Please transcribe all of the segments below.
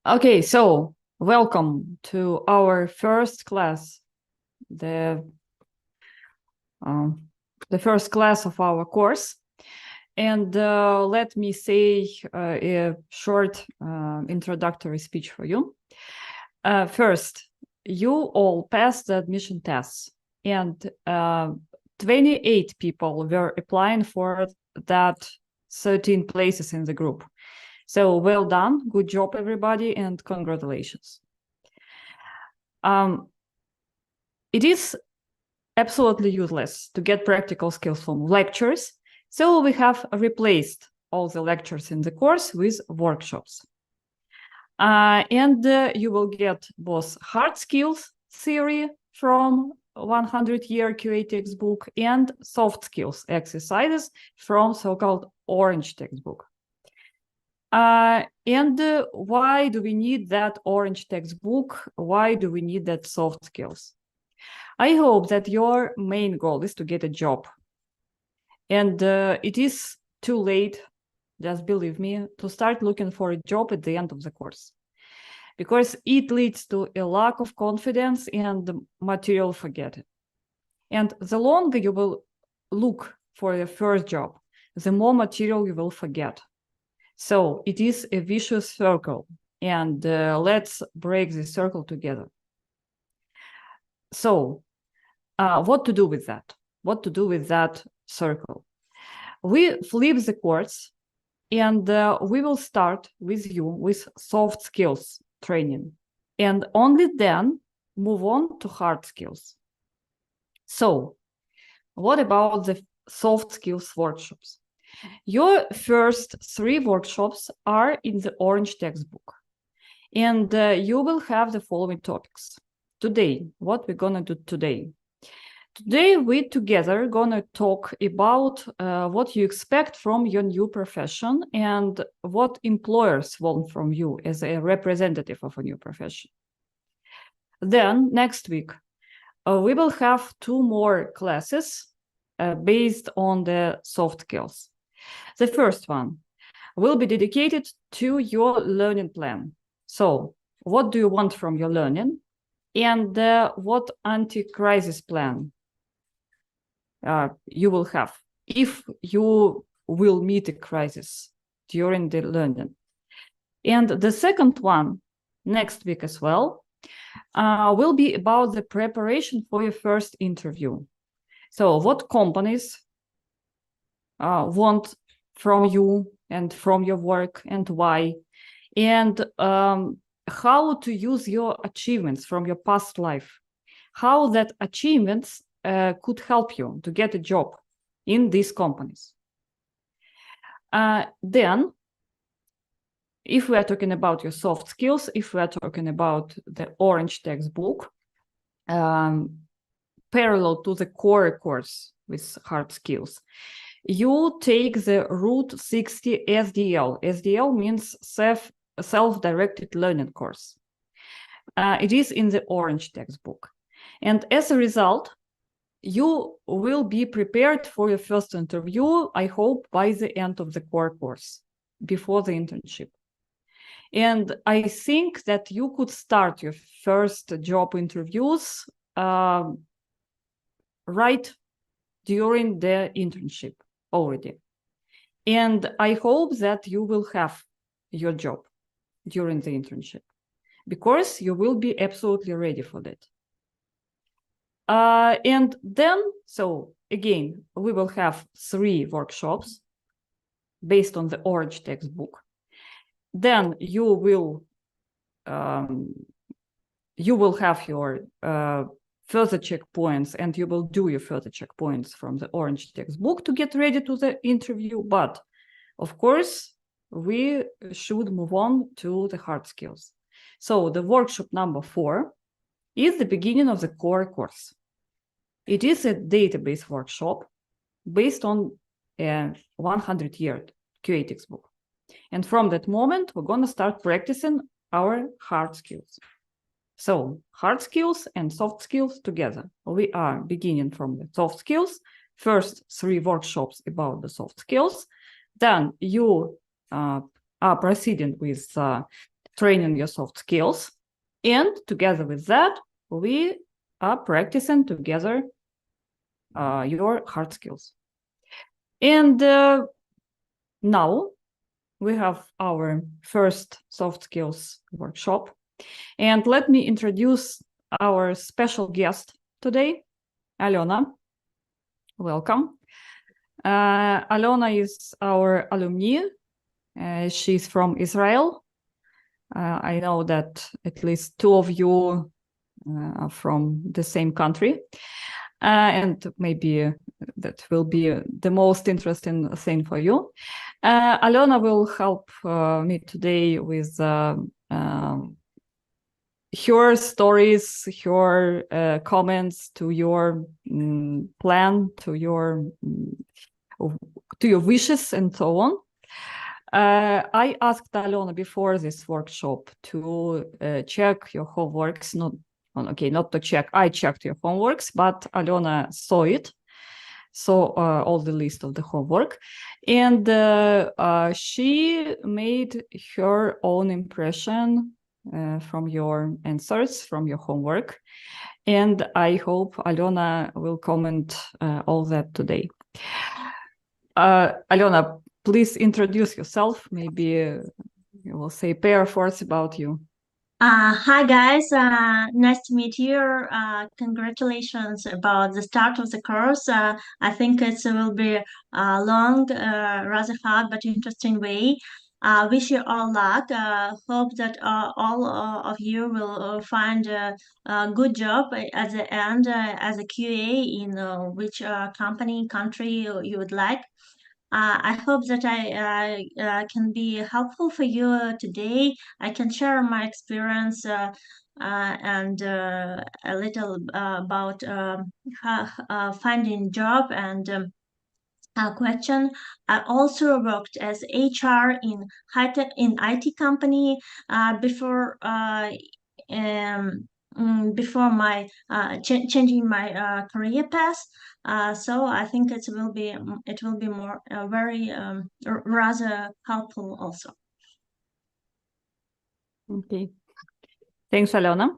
Okay, so welcome to our first class, the first class of our course. And let me say a short introductory speech for you. First, you all passed the admission tests, and 28 people were applying for that 13 places in the group. So well done, good job, everybody, and congratulations. It is absolutely useless to get practical skills from lectures, so we have replaced all the lectures in the course with workshops. And you will get both hard skills theory from 100-year QA textbook and soft skills exercises from so-called orange textbook. And why do we need that orange textbook? Why do we need that soft skills? I hope that your main goal is to get a job. And it is too late, just believe me, to start looking for a job at the end of the course, because it leads to a lack of confidence and material forgetting. And the longer you will look for your first job, the more material you will forget. So it is a vicious circle, and let's break this circle together. So what to do with that? What to do with that circle? We flip the course, and we will start with you with soft skills training, and only then move on to hard skills. So what about the soft skills workshops? Your first 3 workshops are in the orange textbook, and you will have the following topics. Today, what we're gonna do today? Today, we together gonna talk about what you expect from your new profession and what employers want from you as a representative of a new profession. Then next week, we will have 2 more classes based on the soft skills. The first one will be dedicated to your learning plan. So what do you want from your learning? And what anti-crisis plan you will have if you will meet a crisis during the learning. And the second one, next week as well, will be about the preparation for your first interview. So what companies want from you and from your work and why, and how to use your achievements from your past life, how that achievements could help you to get a job in these companies. Then, if we are talking about your soft skills, if we are talking about the orange textbook, parallel to the core course with hard skills, you take the Route 60 SDL. SDL means self-directed learning course. It is in the orange textbook. And as a result, you will be prepared for your first interview, I hope, by the end of the core course, before the internship. And I think that you could start your first job interviews right during the internship already. And I hope that you will have your job during the internship, because you will be absolutely ready for that. And then, so again, we will have 3 workshops based on the orange textbook. Then you will have your further checkpoints, and you will do your further checkpoints from the orange textbook to get ready to the interview. But of course, we should move on to the hard skills. So the workshop number 4 is the beginning of the core course. It is a database workshop based on a 100-year QA textbook. And from that moment, we're going to start practicing our hard skills. So hard skills and soft skills together. We are beginning from the soft skills. First 3 workshops about the soft skills. Then you are proceeding with training your soft skills. And together with that, we are practicing together your hard skills. And now we have our first soft skills workshop. And let me introduce our special guest today, Alona. Welcome. Alona is our alumni. She's from Israel. I know that at least two of you are from the same country. And maybe that will be the most interesting thing for you. Alona will help me today with her stories, her comments to your plan, to your wishes, and so on. I asked Alona before this workshop to check your homeworks. Not to check. I checked your homeworks, but Alona saw it. So all the list of the homework, and she made her own impression from your answers, from your homework, and I hope Alona will comment all that today. Alona, please introduce yourself. Maybe you will say a pair of words about you. Hi guys, nice to meet you. Congratulations about the start of the course. I think it will be a long, rather hard but interesting way. Wish you all luck. Hope that all of you will find a good job at the end as a QA in which company, country you would like. I hope that I can be helpful for you today. I can share my experience and a little about finding job and question. I also worked as HR in high tech in IT company before. Um, Before my changing my career path, so I think it will be more very rather helpful also. Okay, thanks, Alona.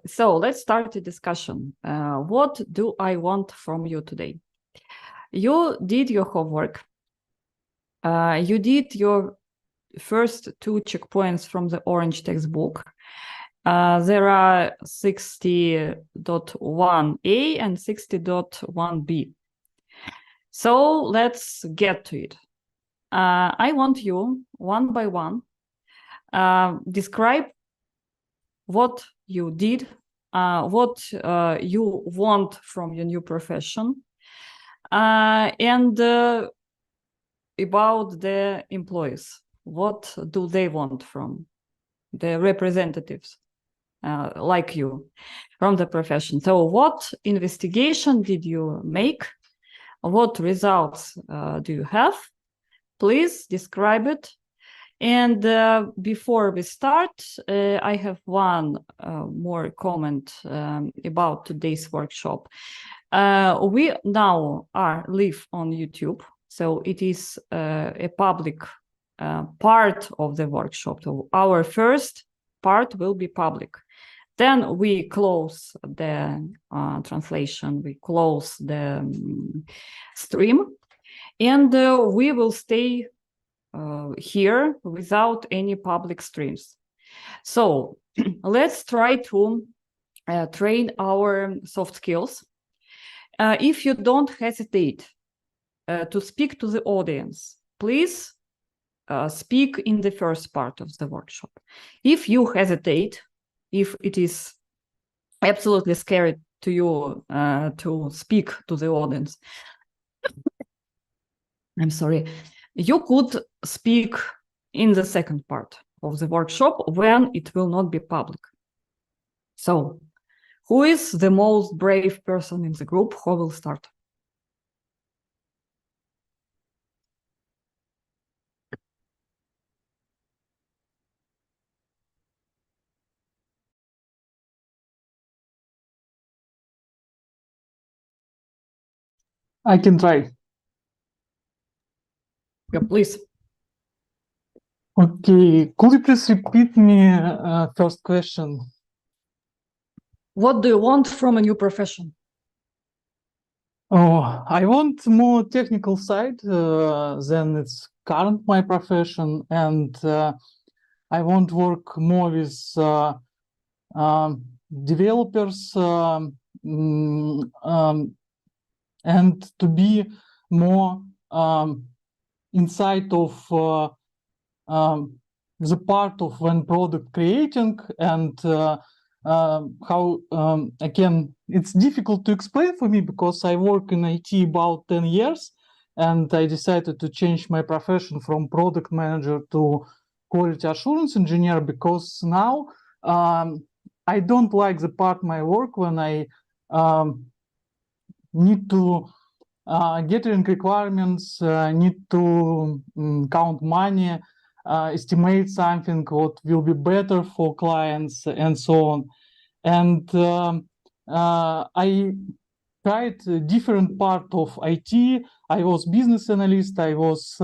So let's start the discussion. What do I want from you today? You did your homework. You did your first two checkpoints from the orange textbook. There are 60.1a and 60.1b. So let's get to it. I want you, one by one, describe what you did, what you want from your new profession, and about the employees. What do they want from the representatives like you from the profession? So what investigation did you make? What results do you have? Please describe it. And before we start, I have one more comment about today's workshop. We now are live on YouTube, so it is a public part of the workshop. So our first part will be public. Then we close the translation, we close the stream, and we will stay here without any public streams. So let's try to train our soft skills. If you don't hesitate to speak to the audience, please speak in the first part of the workshop. If you hesitate, if it is absolutely scary to you to speak to the audience, I'm sorry, you could speak in the second part of the workshop when it will not be public. So, who is the most brave person in the group? Who will start? I can try. Yeah, please. Okay, could you please repeat me first question? What do you want from a new profession? Oh, I want more technical side than it's current my profession, and I want work more with developers and to be more inside of the part of when product creating and how again it's difficult to explain for me because I work in IT about 10 years and I decided to change my profession from product manager to quality assurance engineer because now I don't like the part my work when I need to gathering requirements, need to count money, estimate something what will be better for clients and so on. And I tried a different part of IT. I was business analyst. I was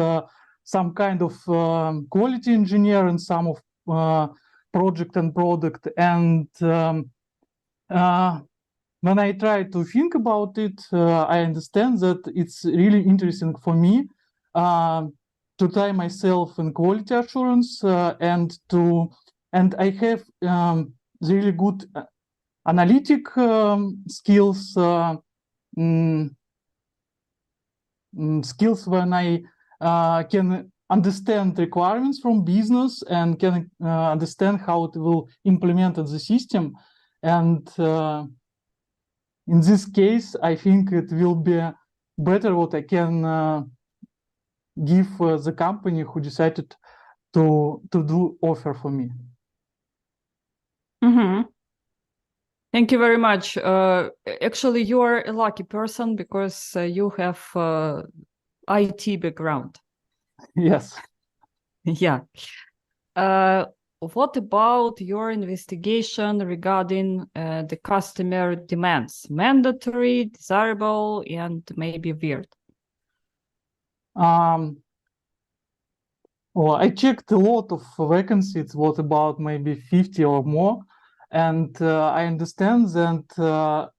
some kind of quality engineer in some of project and product. And when I try to think about it, I understand that it's really interesting for me to try myself in quality assurance and I have really good analytic skills, skills when I can understand requirements from business and can understand how it will implement in the system. And in this case, I think it will be better what I can give the company who decided to do offer for me. Mm-hmm. Thank you very much. Actually, you are a lucky person because you have IT background. Yes. Yeah. What about your investigation regarding the customer demands? Mandatory, desirable, and maybe weird. Well, I checked a lot of vacancies, what about maybe 50 or more. And I understand that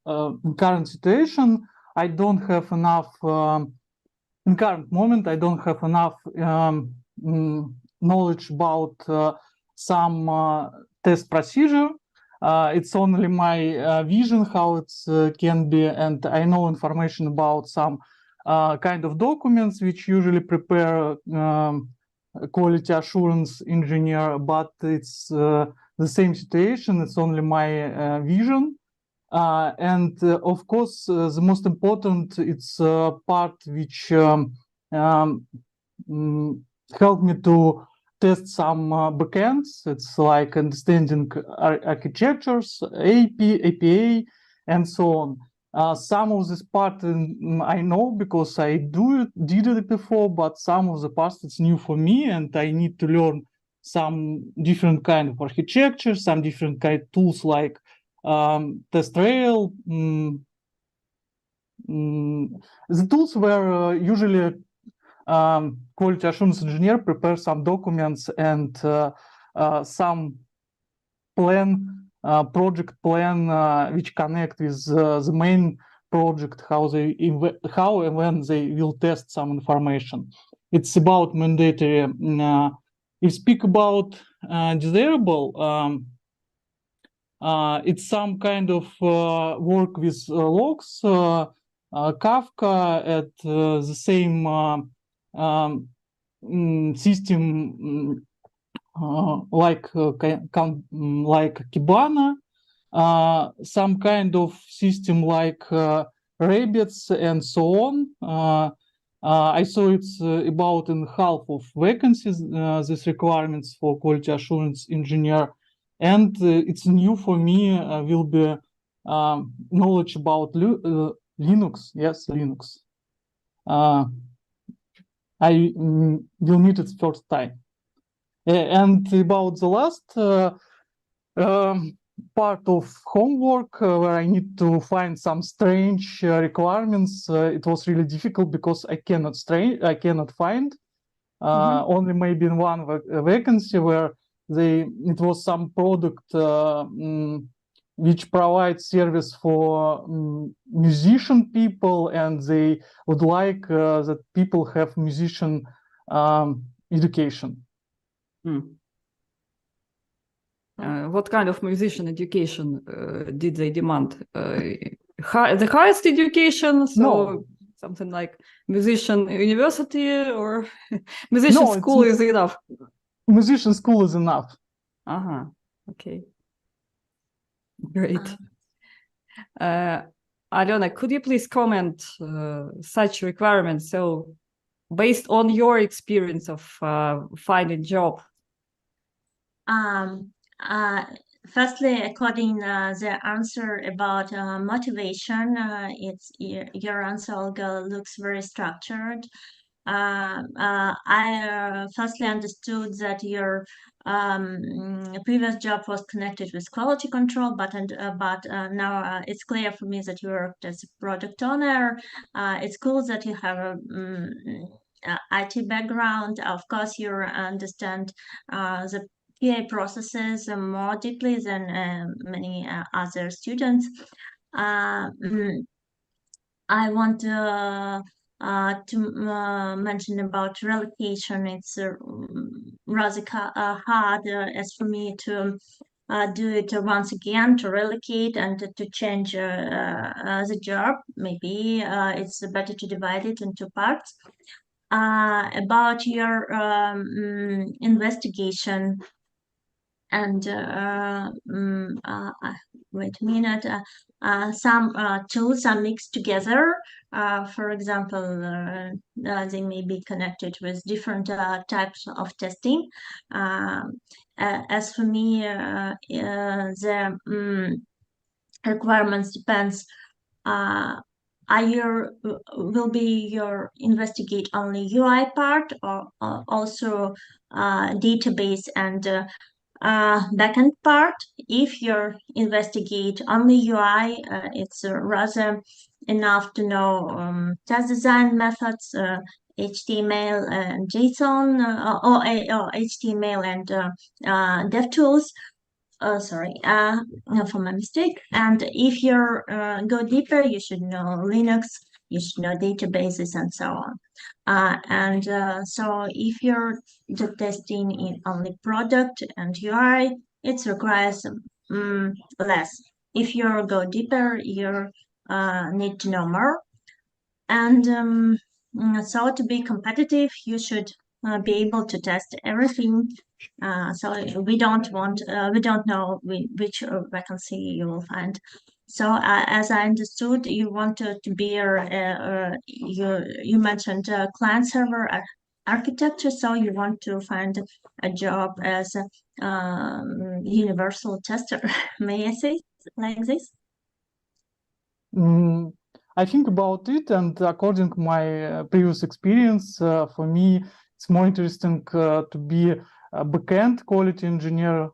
in current situation, I don't have enough, in current moment, I don't have enough knowledge about some test procedure. It's only my vision how it can be, and I know information about some kind of documents which usually prepare quality assurance engineer, but it's the same situation. It's only my vision. And of course, the most important, it's part which helped me to test some backends. It's like understanding architectures, APA, and so on. Some of this part I know because I did it before, but some of the parts it's new for me, and I need to learn some different kind of architecture, some different kind of tools like test rail. The tools were usually quality assurance engineer prepare some documents and some plan, project plan, which connect with the main project, how and when they will test some information. It's about mandatory. If you speak about desirable, it's some kind of work with logs, Kafka at the same system like Kibana, some kind of system like Rabbits and so on. I saw it's about in half of vacancies, these requirements for quality assurance engineer. And it's new for me, will be knowledge about Linux. Yes, Linux. I will need it first time. And about the last part of homework where I need to find some strange requirements, it was really difficult because I cannot find. only maybe in one vacancy where it was some product which provides service for musician people, and they would like that people have musician education. What kind of musician education did they demand? The highest education, so No. something like musician university, or musician school is enough? Musician school is enough. Okay. Great. Alena, could you please comment such requirements? So, based on your experience of finding job. Firstly, according the answer about motivation, your answer, Olga, looks very structured. I firstly understood that your previous job was connected with quality control, but now it's clear for me that you worked as a product owner. It's cool that you have a IT background. Of course, you understand the PA processes more deeply than many other students. I want to mention about relocation. It's rather hard as for me to do it once again, to relocate and to change the job. Maybe it's better to divide it into parts. About your investigation and wait a minute, some tools are mixed together. For example, they may be connected with different types of testing. As for me, the requirements depends. Will be your investigate only UI part, or also database and backend part? If you investigate only UI, it's rather enough to know test design methods, HTML and JSON, or HTML and DevTools. Sorry, for my mistake. And if you go deeper, you should know Linux, you should know databases, and so on. So if you're testing in only product and UI, it requires less. If you go deeper, you need to know more. And so to be competitive, you should be able to test everything. So we don't know which vacancy you will find. So as I understood, you wanted to be you mentioned client server architecture, so you want to find a job as a universal tester. May I say like this? I think about it, and according to my previous experience, for me, it's more interesting to be a backend quality engineer,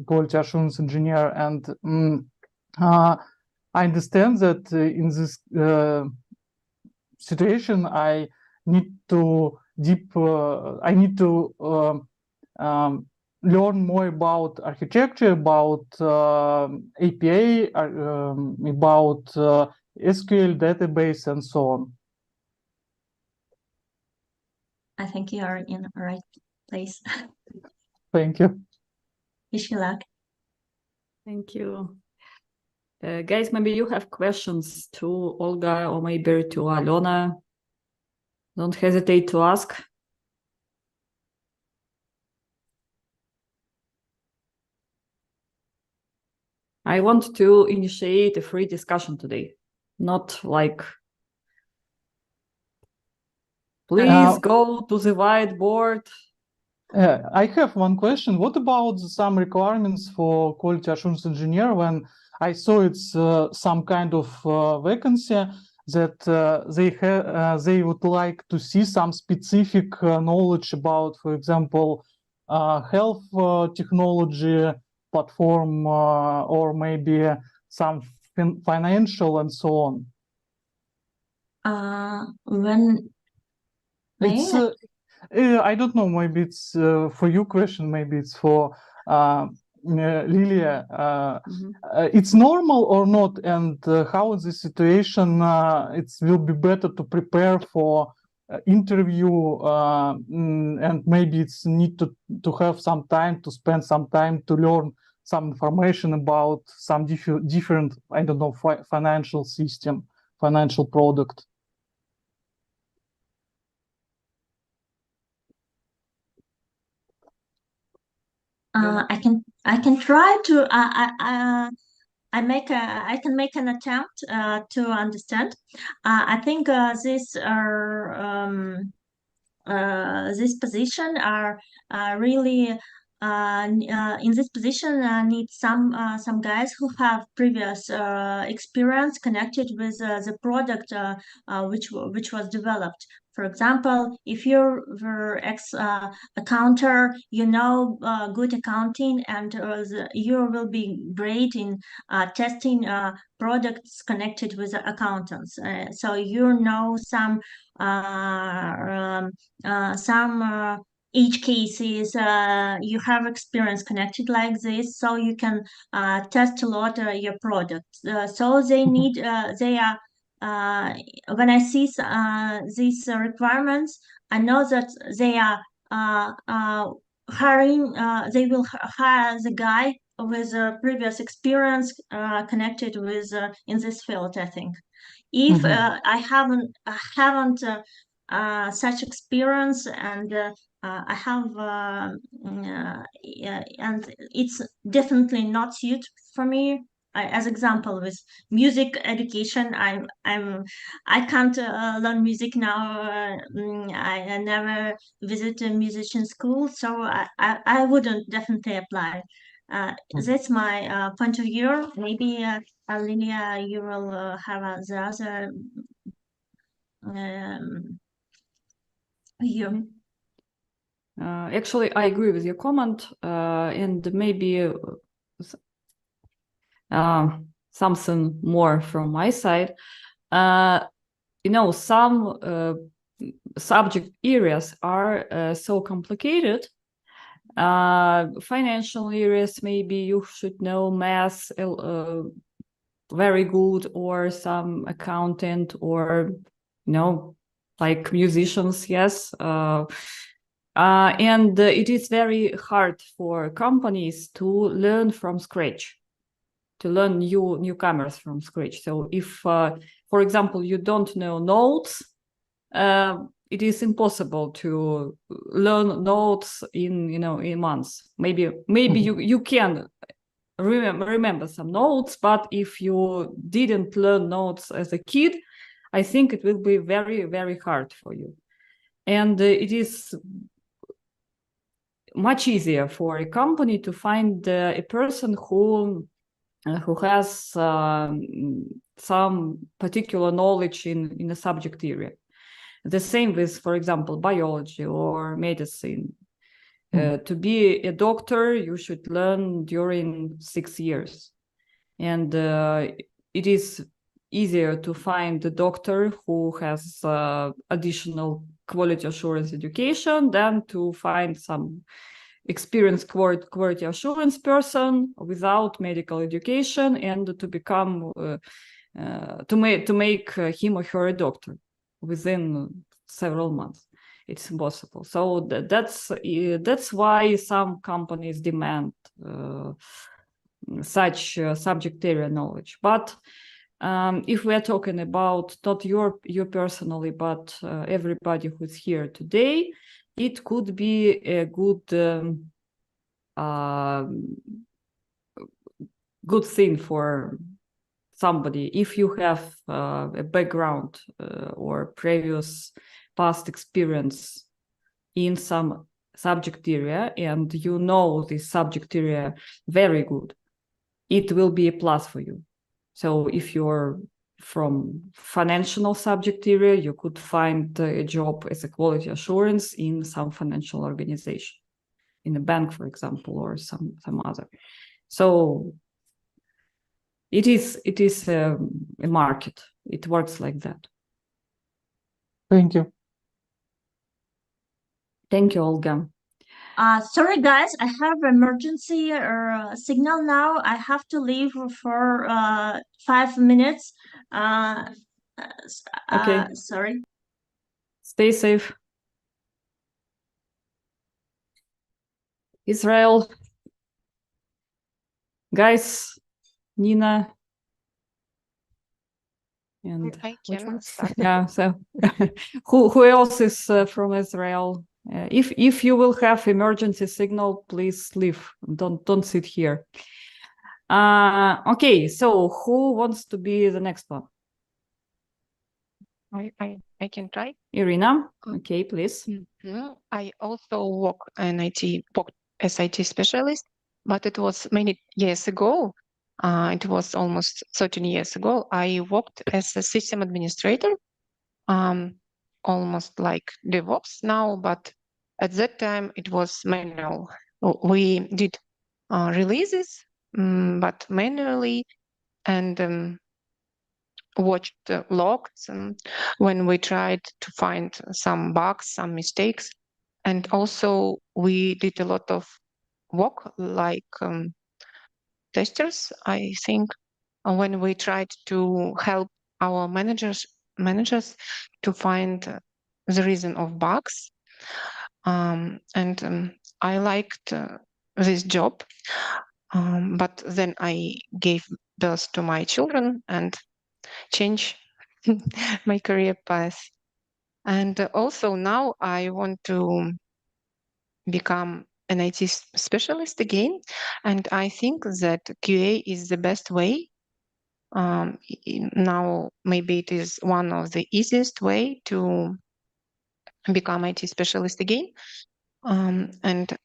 quality assurance engineer, and I understand that in this situation, I need to learn more about architecture, about API, about SQL database, and so on. I think you are in the right place. Thank you. Wish you luck. Thank you. Guys, maybe you have questions to Olga or maybe to Alena. Don't hesitate to ask. I want to initiate a free discussion today, not like, please go to the whiteboard. I have one question. What about some requirements for quality assurance engineer? When I saw it's some kind of vacancy that they would like to see some specific knowledge about, for example, health technology platform, or maybe some financial and so on. When It's I don't know. Maybe it's for you question. Maybe it's for Lilia. It's normal or not? And how is the situation? It will be better to prepare for interview, and maybe it's need to have some time to spend some time to learn some information about some different, I don't know, financial system, financial product. I can try to I can make an attempt to understand. I think this position are really in this position need some guys who have previous experience connected with the product which was developed. For example, if you're ex accountant, you know good accounting, and you will be great in testing products connected with accountants. So you know some each cases you have experience connected like this, so you can test a lot your products. So they need they are when I see these requirements, I know that they are hiring. They will hire the guy with previous experience connected with in this field, I think. If I haven't such experience, and I have and it's definitely not suited for me. As example, with music education, I can't learn music now. I never visit a musician school, so I wouldn't definitely apply. That's my point of view. Maybe Lilia, you will have the other view. Actually, I agree with your comment, and maybe something more from my side. You know, some subject areas are so complicated. Financial areas, maybe you should know math very good, or some accountant, or you know, like musicians, yes. And it is very hard for companies to learn from scratch, to learn newcomers from scratch. So if, for example, you don't know notes, it is impossible to learn notes in months. Maybe you can remember some notes, but if you didn't learn notes as a kid, I think it will be very, very hard for you. And it is much easier for a company to find a person who has some particular knowledge in a subject area. The same with, for example, biology or medicine. To be a doctor, you should learn during 6 years. And it is easier to find a doctor who has additional quality assurance education than to find some experienced quality assurance person without medical education, and to become to make him or her a doctor within several months. It's impossible. So that's why some companies demand such subject area knowledge. But if we are talking about not you personally, but everybody who's here today, it could be a good good thing for somebody if you have a background or previous past experience in some subject area, and you know this subject area very good. It will be a plus for you. So if you're from financial subject area, you could find a job as a quality assurance in some financial organization, in a bank, for example, or some other. So it is a market. It works like that. Thank you. Thank you, Olga. Sorry guys, I have emergency signal now. I have to leave for 5 minutes. Okay. Sorry. Stay safe. Israel. Guys, Nina. And I which can one? start. Yeah, so who else is from Israel? If you will have emergency signal, please leave. Don't sit here. Okay, so who wants to be the next one? I can try. Irina, okay, please. I also work as IT specialist, but it was many years ago. It was almost 13 years ago. I worked as a system administrator, almost like DevOps now, but at that time it was manual. We did releases, but manually, and watched the logs when we tried to find some bugs, some mistakes. And also we did a lot of work like testers, I think, when we tried to help our managers to find the reason of bugs. And I liked this job, but then I gave birth to my children and change my career path. And also now I want to become an IT specialist again. And I think that QA is the best way. Now, maybe it is one of the easiest way to become IT specialist again. And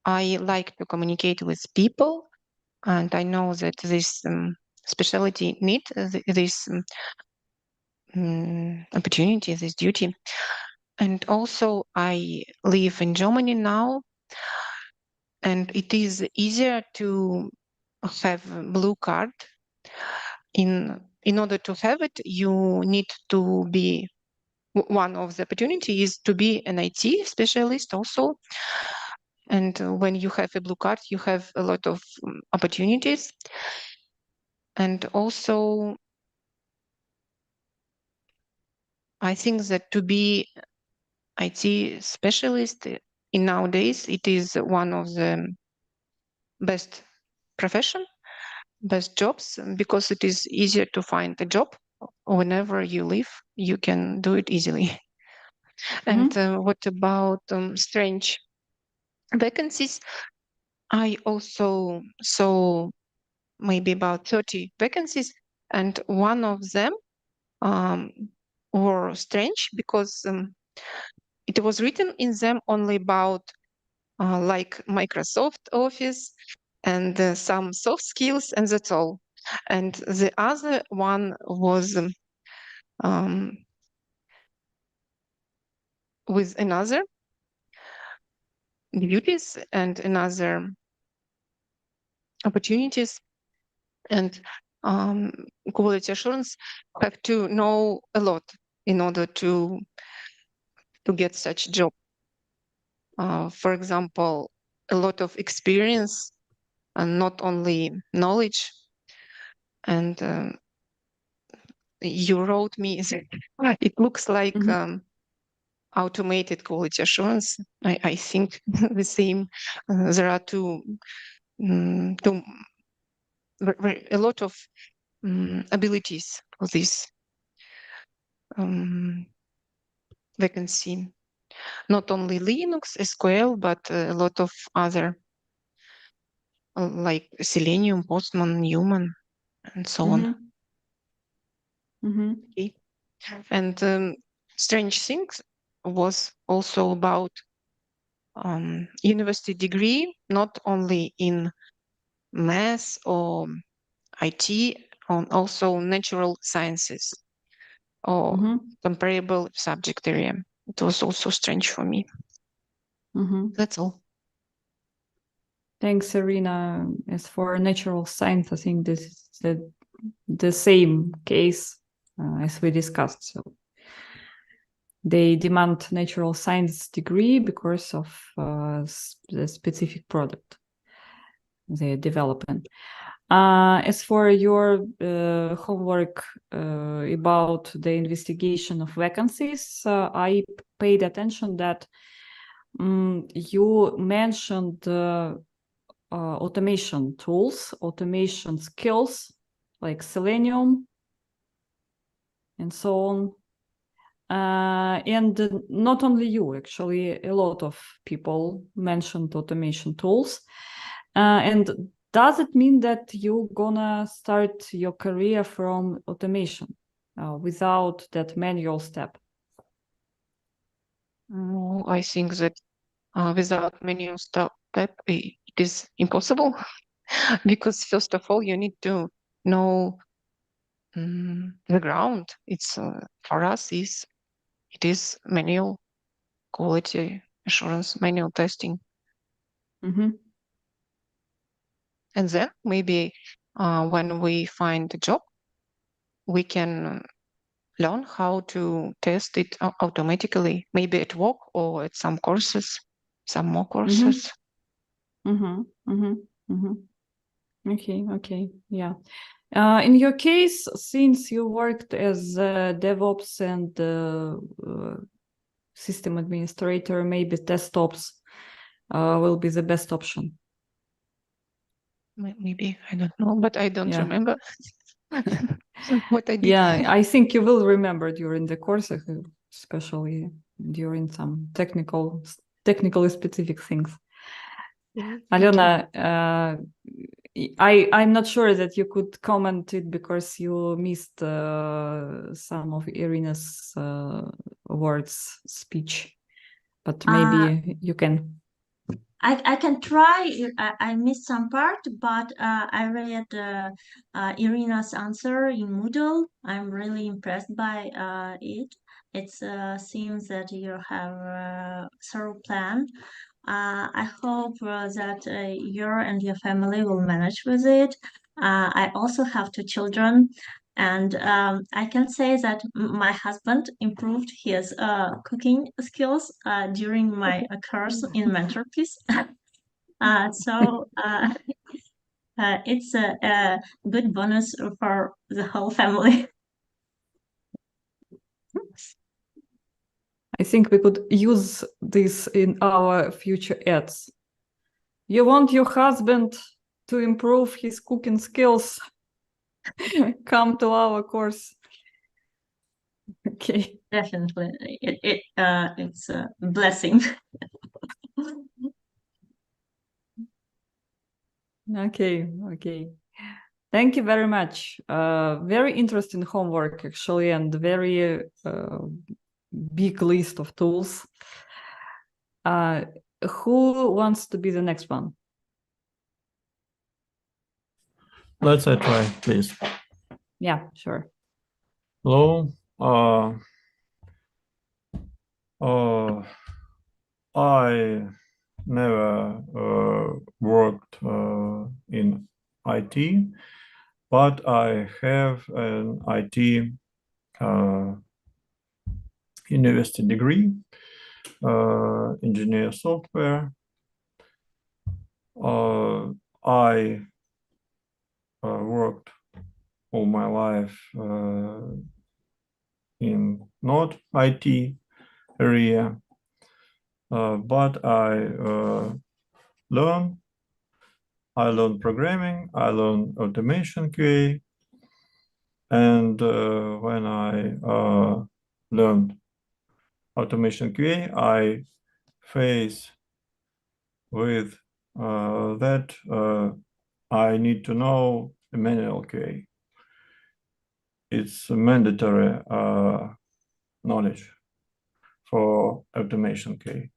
I like to communicate with people. And I know that this specialty need this opportunity, this duty. And also I live in Germany now, and it is easier to have a blue card. In order to have it, you need to be one of the opportunities to be an IT specialist also. And when you have a blue card, you have a lot of opportunities. And also, I think that to be IT specialist in nowadays, it is one of the best profession, best jobs, because it is easier to find a job whenever you live. You can do it easily. And what about strange vacancies? I also saw maybe about 30 vacancies, and one of them were strange because it was written in them only about like Microsoft Office and some soft skills, and that's all. And the other one was with another duties and another opportunities. And quality assurance have to know a lot in order to get such job. For example, a lot of experience and not only knowledge. And you wrote me, it looks like automated quality assurance. I think the same. There are a lot of abilities for this vacancy. Not only Linux, SQL, but a lot of other like Selenium, Postman, Newman, and so on. Okay. And strange things was also about university degree, not only in math or IT, also natural sciences or comparable subject area. It was also strange for me. That's all. Thanks, Irina. As for natural science, I think this is the same case as we discussed. So they demand natural science degree because of the specific product they're developing. As for your homework about the investigation of vacancies, I paid attention that you mentioned automation tools, automation skills like Selenium and so on. And not only you, actually, a lot of people mentioned automation tools. And does it mean that you're gonna start your career from automation without that manual step? No, I think that without manual step, it is impossible because first of all, you need to know the ground. It's for us it is manual quality assurance, manual testing. Mm-hmm. And then maybe when we find a job, we can learn how to test it automatically, maybe at work or at some courses, some more courses. Mm-hmm. Mm-hmm. Mm-hmm. Okay, yeah. In your case, since you worked as DevOps and system administrator, maybe desktops will be the best option. Maybe, I don't know, but I don't Yeah. remember what I did. Yeah, I think you will remember during the course, especially during some technically specific things. Alena, I'm not sure that you could comment it because you missed some of Irina's words speech, but maybe you can. I can try. I missed some part, but I read Irina's answer in Moodle. I'm really impressed by it. It seems that you have a thorough plan. I hope that you and your family will manage with it. I also have two children, and I can say that my husband improved his cooking skills during my course in Mentorpiece. So it's a good bonus for the whole family. I think we could use this in our future ads. You want your husband to improve his cooking skills? Come to our course. Okay. Definitely, it's a blessing. Okay. Thank you very much. Very interesting homework, actually, and very big list of tools. Who wants to be the next one? Let's try, please. Yeah, sure. Hello. I never worked in IT, but I have an IT university degree, engineer software. I worked all my life in not IT area, but I learned programming, I learned automation QA, and when I learned automation QA, I face with that I need to know manual QA. It's a mandatory knowledge for automation QA.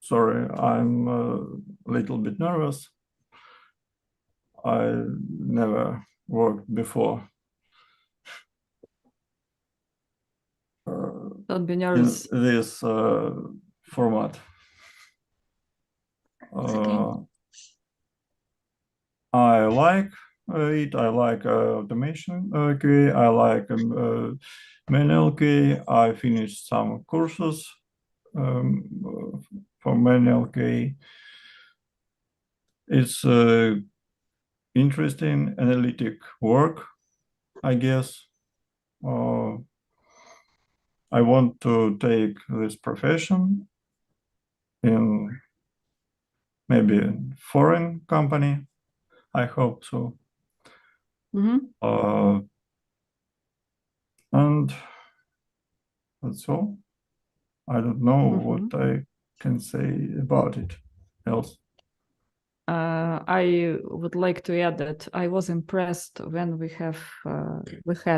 Sorry, I'm a little bit nervous. I never worked before. Don't be nervous. In this format. Okay. I like it. I like automation QA. I like manual QA. I finished some courses for manual QA. It's interesting analytic work, I guess. I want to take this profession in maybe a foreign company. I hope so. And that's all. I don't know what I can say about it else. I would like to add that I was impressed when we had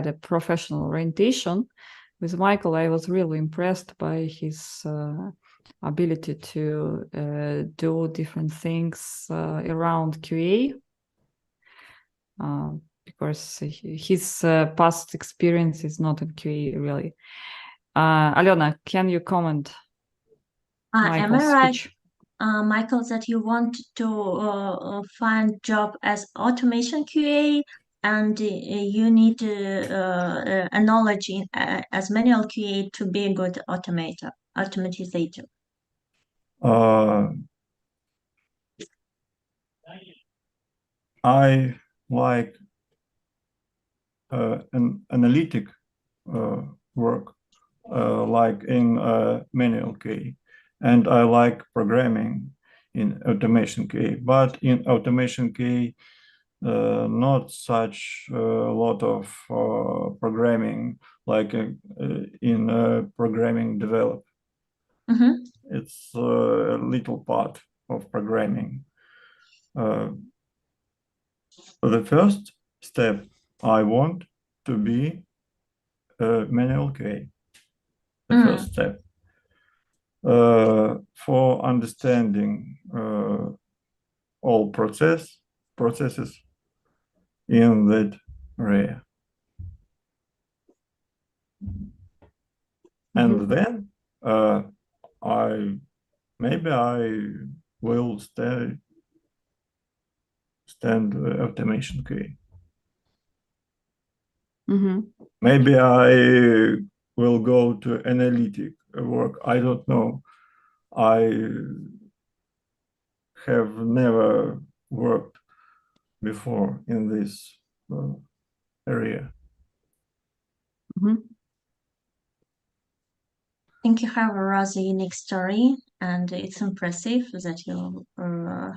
a professional orientation with Michael. I was really impressed by his ability to do different things around QA, because his past experience is not in QA really. Alena, can you comment Am Michael's I right, speech? Michael, that you want to find job as automation QA, and you need a knowledge in as manual QA to be a good automatizer? I like an analytic work, like in manual QA, and I like programming in automation QA. But in automation QA, not such a lot of programming like in programming develop. It's a little part of programming. The first step, I want to be a manual QA. The first step for understanding all processes in that area. And then I will stand automation QA. Maybe I will go to analytic work. I don't know. I have never worked before in this area. I think you have a rather unique story, and it's impressive that you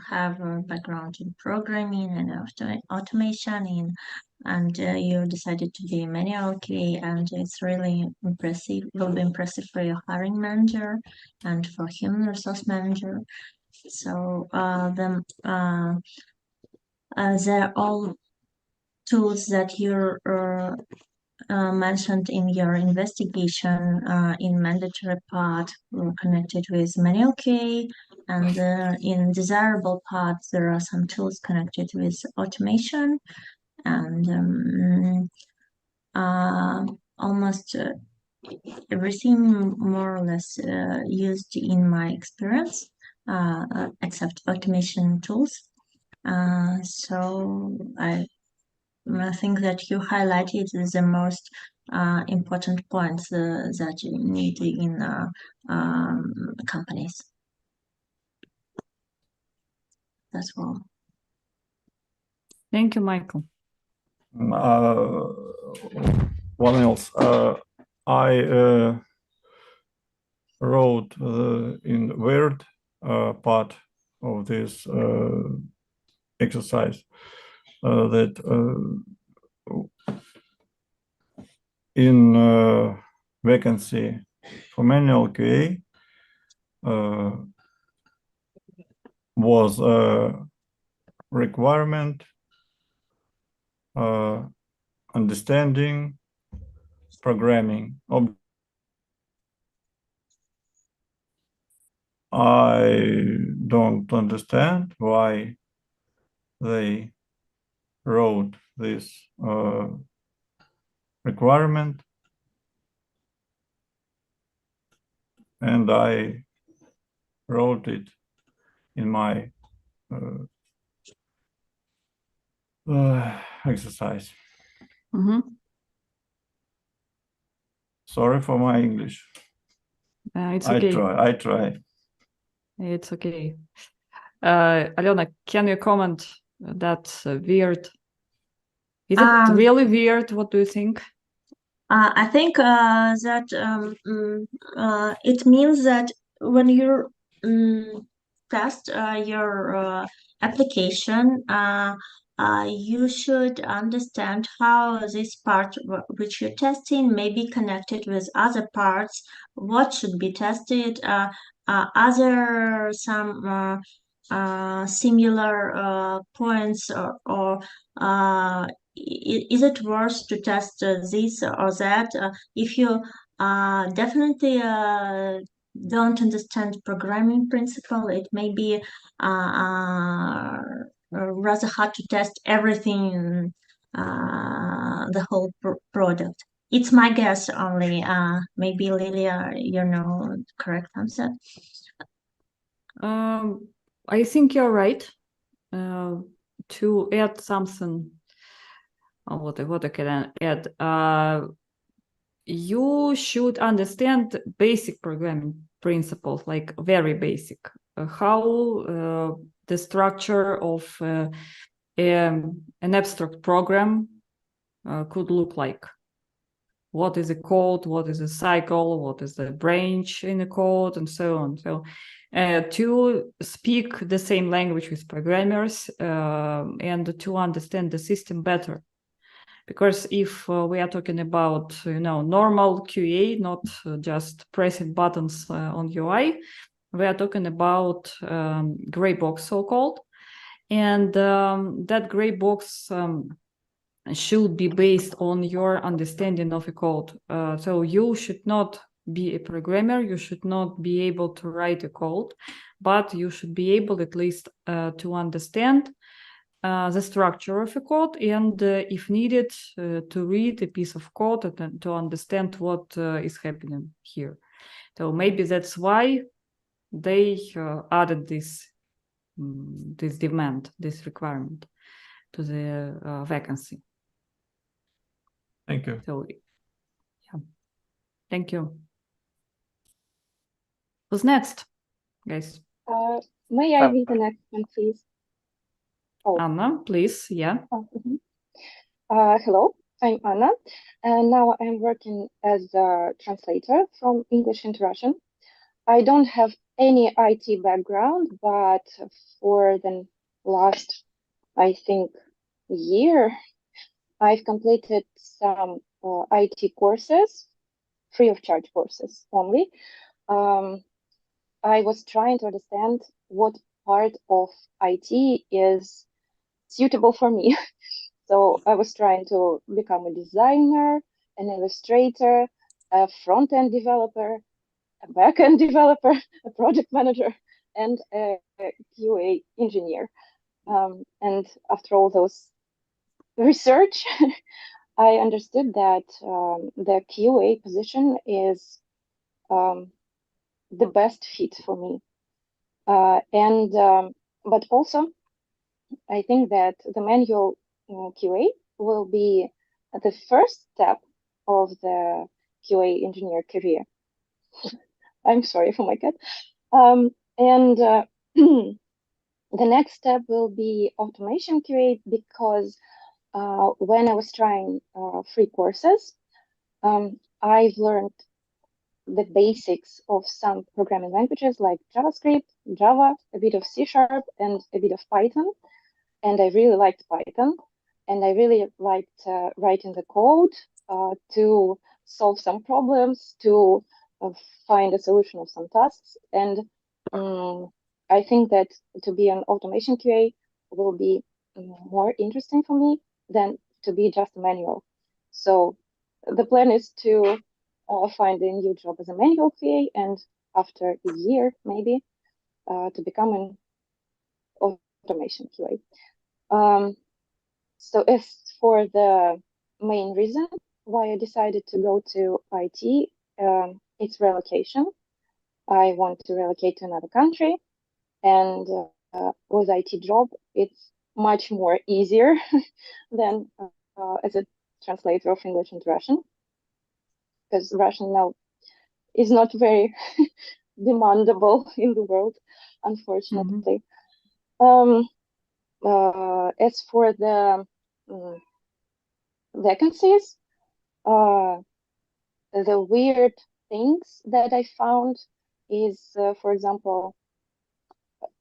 have a background in programming and automation, and you decided to be a manual QA, and it's really impressive. It will be impressive for your hiring manager and for human resource manager. So they're all tools that you're mentioned in your investigation in mandatory part were connected with manual QA, and in desirable parts there are some tools connected with automation, and almost everything more or less used in my experience, except automation tools. So I think that you highlighted the most important points that you need in companies. That's all. Thank you, Michael. What else? I wrote in Word part of this exercise that in vacancy for manual QA was a requirement understanding programming. I don't understand why they wrote this requirement, and I wrote it in my exercise. Mhm. Sorry for my English. It's okay. I try. It's okay. Alena, can you comment that weird? Is it really weird? What do you think? I think that it means that when you test your application, you should understand how this part which you're testing may be connected with other parts, what should be tested, other some similar points or is it worth to test this or that? If you definitely don't understand programming principle, it may be rather hard to test everything, the whole product. It's my guess only. Maybe Lilia, you know, correct answer. I think you're right. To add something, what I can add, you should understand basic programming principles, like very basic, how the structure of an abstract program could look like. What is a code, what is a cycle, what is the branch in the code, and so on. So to speak the same language with programmers and to understand the system better. Because if we are talking about, normal QA, not just pressing buttons on UI, we are talking about gray box, so-called. And that gray box should be based on your understanding of a code. So you should not be a programmer, you should not be able to write a code, but you should be able at least to understand the structure of a code, and if needed, to read a piece of code and to understand what is happening here. So maybe that's why they added this demand, this requirement to the vacancy. Thank you. So, yeah, thank you. Who's next, guys? May I read the next one, please? Oh. Anna, please. Yeah. Hello, I'm Anna, and now I'm working as a translator from English into Russian. I don't have any IT background, but for the last, I think, year, I've completed some IT courses, free of charge courses only. I was trying to understand what part of IT is suitable for me. So I was trying to become a designer, an illustrator, a front-end developer, a back-end developer, a project manager, and a QA engineer. And after all those research, I understood that the QA position is the best fit for me. But also, I think that the manual QA will be the first step of the QA engineer career. I'm sorry for my cat. The next step will be automation QA, because when I was trying free courses, I've learned the basics of some programming languages like JavaScript, Java, a bit of C#, and a bit of Python. And I really liked Python, and I really liked writing the code to solve some problems, to find a solution of some tasks. And I think that to be an automation QA will be more interesting for me than to be just a manual. So the plan is to find a new job as a manual QA, and after a year, maybe, to become an automation QA. So as for the main reason why I decided to go to IT, it's relocation. I want to relocate to another country, and with IT job, it's much more easier than as a translator of English into Russian, because Russian now is not very demandable in the world, unfortunately. As for the vacancies, the weird things that I found is, for example,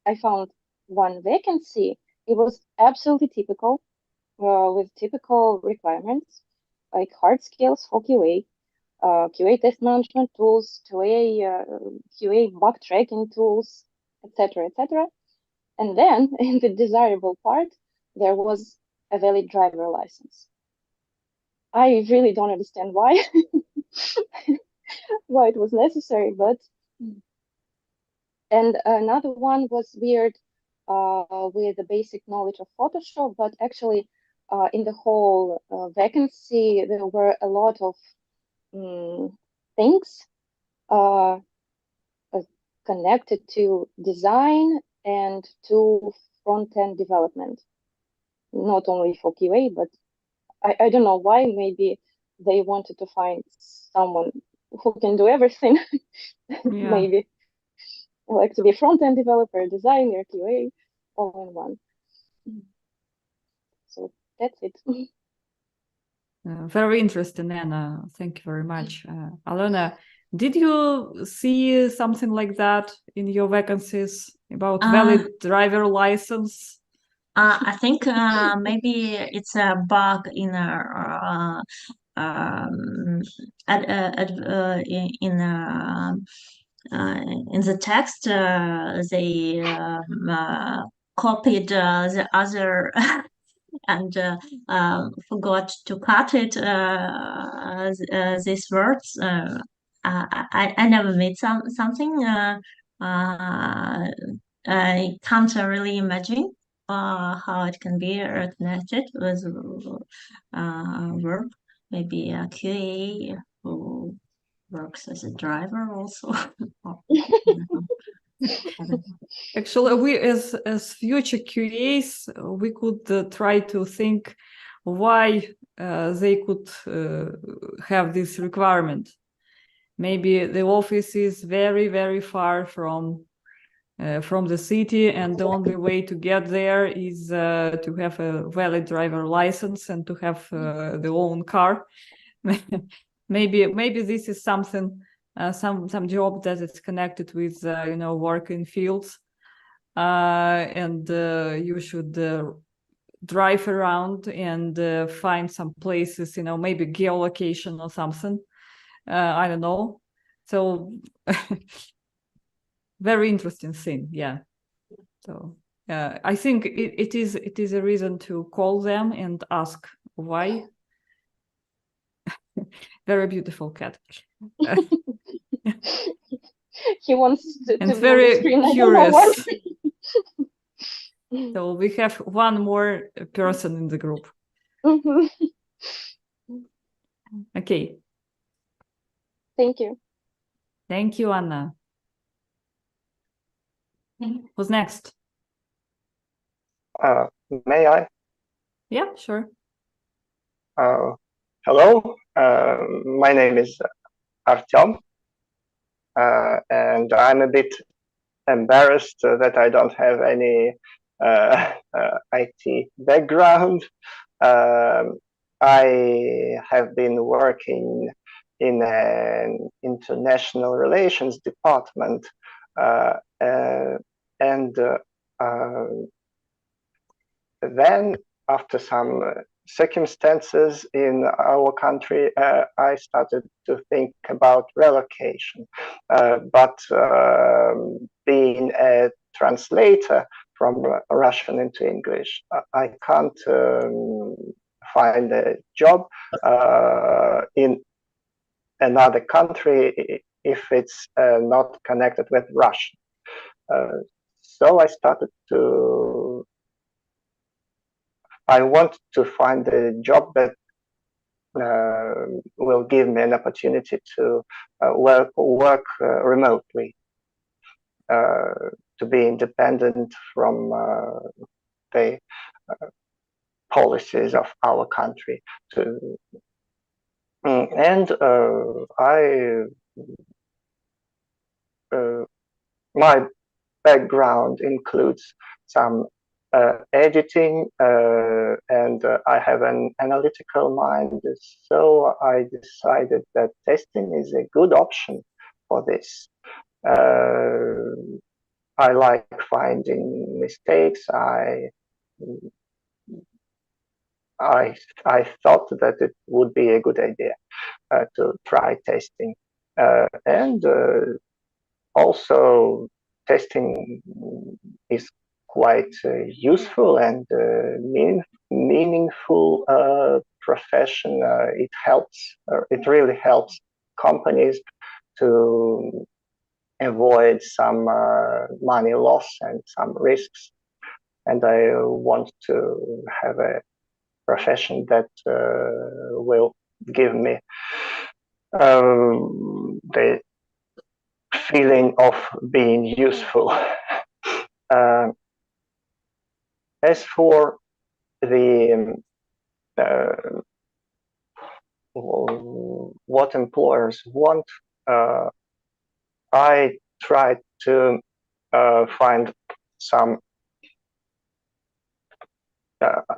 I found one vacancy. It was absolutely typical, with typical requirements, like hard skills for QA, QA test management tools, QA bug tracking tools, etc., etc. And then in the desirable part, there was a valid driver license. I really don't understand why, why it was necessary, but. And another one was weird, with the basic knowledge of Photoshop, but actually in the whole vacancy, there were a lot of things connected to design and to front-end development, not only for QA, but I don't know why. Maybe they wanted to find someone who can do everything. Maybe like to be front-end developer, designer, QA, all in one. So that's it. Very interesting, Anna. Thank you very much. Alona, did you see something like that in your vacancies about valid driver license? I think maybe it's a bug in in the text. They copied the other and forgot to cut it. These words. I never made something. I can't really imagine how it can be connected with work. Maybe a QA who works as a driver also. Actually, we as future QAs, we could try to think why they could have this requirement. Maybe the office is very, very far from the city, and the only way to get there is to have a valid driver license and to have their own car. maybe this is something, some job that is connected with work in fields, and you should drive around and find some places, maybe geolocation or something. I don't know. So very interesting thing, yeah. So I think it is a reason to call them and ask why. Very beautiful cat. He wants to and be very on the screen. curious. So we have one more person in the group. Okay. Thank you. Thank you, Anna. Who's next? May I? Yeah, sure. Hello, my name is Artyom, and I'm a bit embarrassed that I don't have any IT background. I have been working in an international relations department, and then after some circumstances in our country, I started to think about relocation. But being a translator from Russian into English, I can't find a job in another country if it's not connected with Russian. So I want to find a job that will give me an opportunity to work remotely, to be independent from the policies of our country. And my background includes some editing, and I have an analytical mind, so I decided that testing is a good option for this. I like finding mistakes. I thought that it would be a good idea to try testing, and also testing is quite useful and meaningful profession. It really helps companies to avoid some money loss and some risks. And I want to have a profession that will give me the feeling of being useful. As for the what employers want, I tried to find some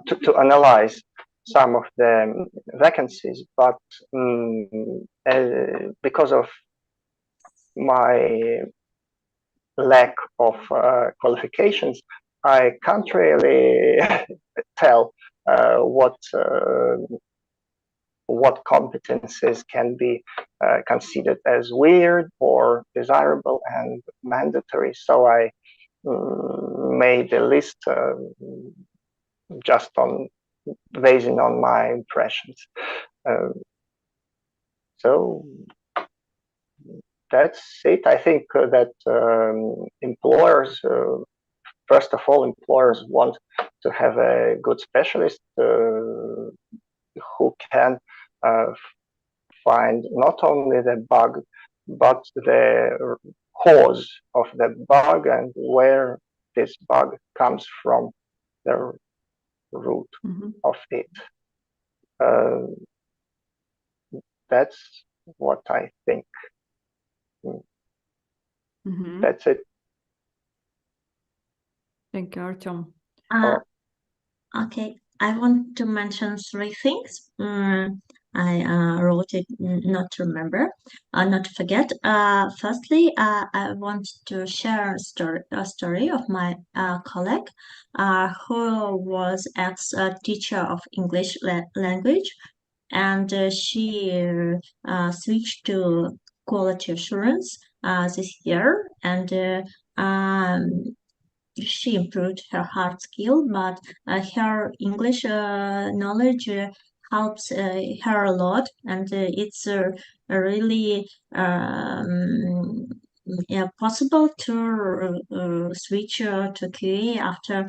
to analyze some of the vacancies, but because of my lack of qualifications, I can't really tell what competences can be considered as weird or desirable and mandatory. So I made a list just basing on my impressions. So that's it. I think that employers, first of all, employers want to have a good specialist who can find not only the bug, but the cause of the bug and where this bug comes from, the root of it. That's what I think. That's it. Thank you, Artyom. Okay, I want to mention 3 things. I wrote it not to remember, not to forget. Firstly, I want to share a story of my colleague who was ex-teacher of English language, and she switched to quality assurance this year, and she improved her hard skill, but her English knowledge helps her a lot, and it's really possible to switch to QA after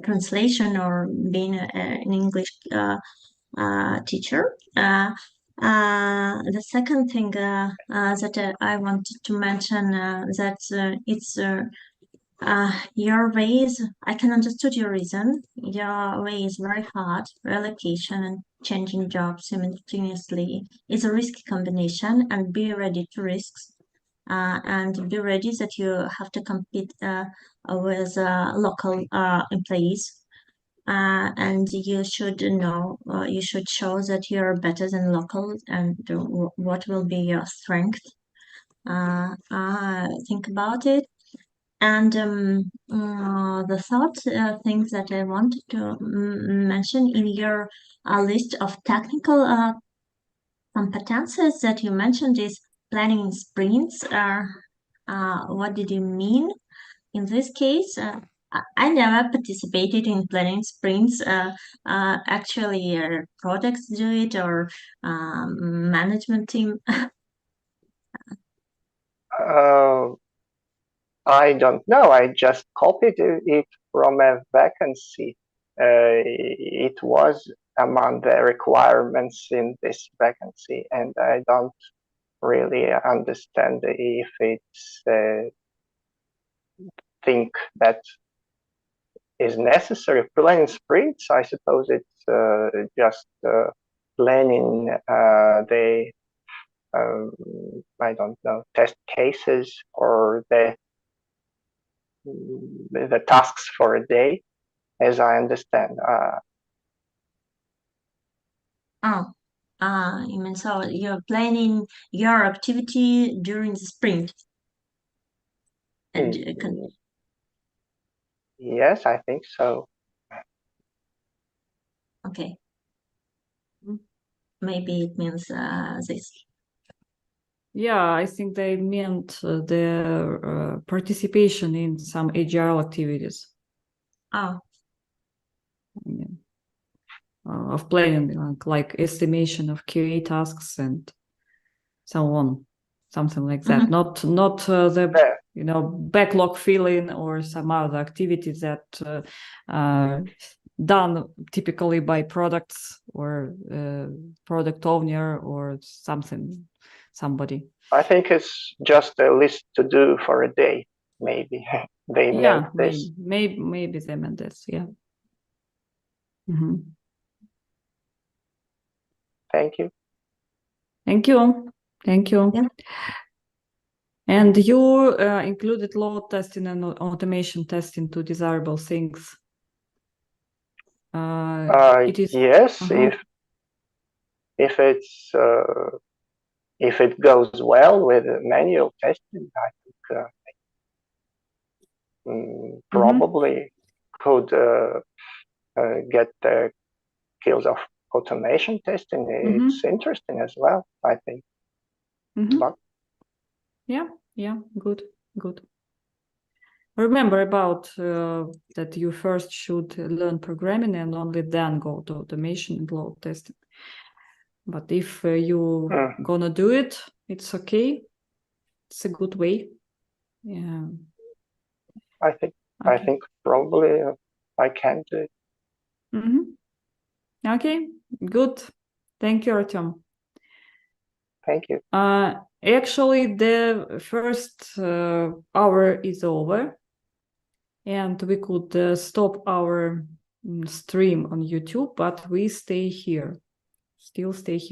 translation or being an English teacher. The second thing that I wanted to mention that it's your ways, I can understand your reason. Your way is very hard. Relocation and changing jobs simultaneously is a risky combination, and be ready to risks. And be ready that you have to compete with local employees. And you should know, you should show that you're better than locals and what will be your strength. Think about it. And the third thing that I wanted to mention in your list of technical competences that you mentioned is planning in sprints. What did you mean? In this case, I never participated in planning sprints. Actually, products do it or management team. I don't know. I just copied it from a vacancy. It was among the requirements in this vacancy, and I don't really understand if it's think that is necessary. Planning sprints, I suppose it's just planning the I don't know, test cases or the tasks for a day, as I understand. You mean so you're planning your activity during the sprint? And yes, I think so. okay. Maybe it means this. Yeah, I think they meant their participation in some agile activities. Oh. Of planning, like estimation of QA tasks and so on, something like that. Not the backlog filling or some other activities that are done typically by products or product owner or somebody. I think it's just a list to do for a day, maybe. They meant this. Maybe they meant this, yeah. Mm-hmm. Thank you. Thank you. Thank you. Yeah. And you included load testing and automation testing to desirable things. It is, yes, if it goes well with manual testing, I think probably could get the skills of automation testing. It's interesting as well, I think. But yeah, good. Remember about that you first should learn programming and only then go to automation and load testing. But if you gonna do it, it's okay. It's a good way. Yeah. I think probably I can do it. Okay, good. Thank you, Artyom. Thank you. Actually, the first hour is over, and we could stop our stream on YouTube, but we stay here. Still stay here.